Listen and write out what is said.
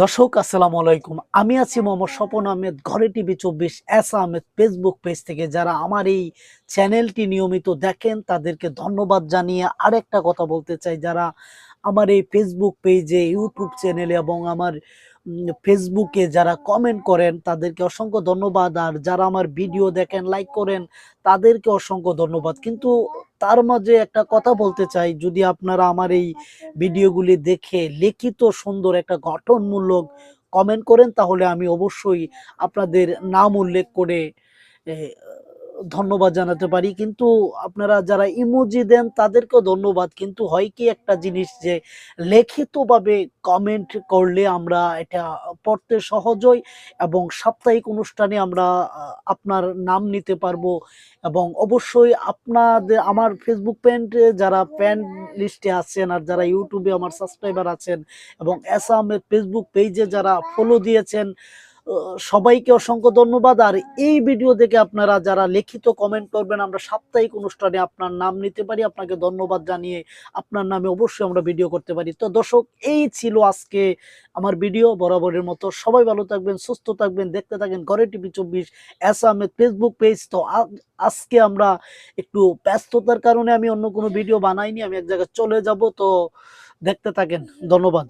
দর্শক আসসালামু আলাইকুম। আমি আছি মোহাম্মদ স্বপন আহমেদ, ঘরে TV ২৪ S Ahmed Facebook page থেকে। যারা আমার এই চ্যানেলটি নিয়মিত দেখেন তাদেরকে ধন্যবাদ জানিয়ে আরেকটা কথা বলতে চাই, যারা আমার এই ফেসবুক পেজে, ইউটিউব চ্যানেলে এবং আমার ফেসবুকে যারা কমেন্ট করেন তাদেরকে অসংখ্য ধন্যবাদ। আর যারা আমার ভিডিও দেখেন, লাইক করেন, তাদেরকে অসংখ্য ধন্যবাদ। কিন্তু তার মাঝে একটা কথা বলতে চাই, যদি আপনারা আমার এই ভিডিওগুলি দেখে লিখিত সুন্দর একটা গঠনমূলক কমেন্ট করেন তাহলে আমি অবশ্যই আপনাদের নাম উল্লেখ করে এ, ধন্যবাদ জানাতে পারি। কিন্তু আপনারা যারা ইমোজি দেন তাদেরকেও ধন্যবাদ। কিন্তু হয় কি একটা জিনিস, যে লিখিতভাবে কমেন্ট করলে আমরা এটা পড়তে সহজ হয় এবং সাপ্তাহিক অনুষ্ঠানে আমরা আপনার নাম নিতে পারবো। এবং অবশ্যই আপনাদের আমার ফেসবুক পেজে যারা ফ্যান লিস্টে আছেন আর যারা ইউটিউবে আমার সাবস্ক্রাইবার আছেন এবং এস আহমেদ ফেসবুক পেজে যারা ফলো দিয়েছেন, সবাইকে অসংখ্য ধন্যবাদ। আর এই ভিডিও দেখে আপনারা যারা লিখিত কমেন্ট করবেন, আমরা সাপ্তাহিক অনুষ্ঠানে আপনার নাম নিতে পারি। আপনাকে ধন্যবাদ জানিয়ে আপনার নামে অবশ্যই আমরা ভিডিও করতে পারি। তো দর্শক, এই ছিল আজকে আমার ভিডিও। বরাবরের মতো সবাই ভালো থাকবেন, সুস্থ থাকবেন, দেখতে থাকেন ঘরে TV ২৪ S Ahmed Facebook page. তো আজকে আমরা একটু ব্যস্ততার কারণে আমি অন্য কোনো ভিডিও বানাইনি, আমি এক জায়গায় চলে যাব। তো দেখতে থাকেন। ধন্যবাদ।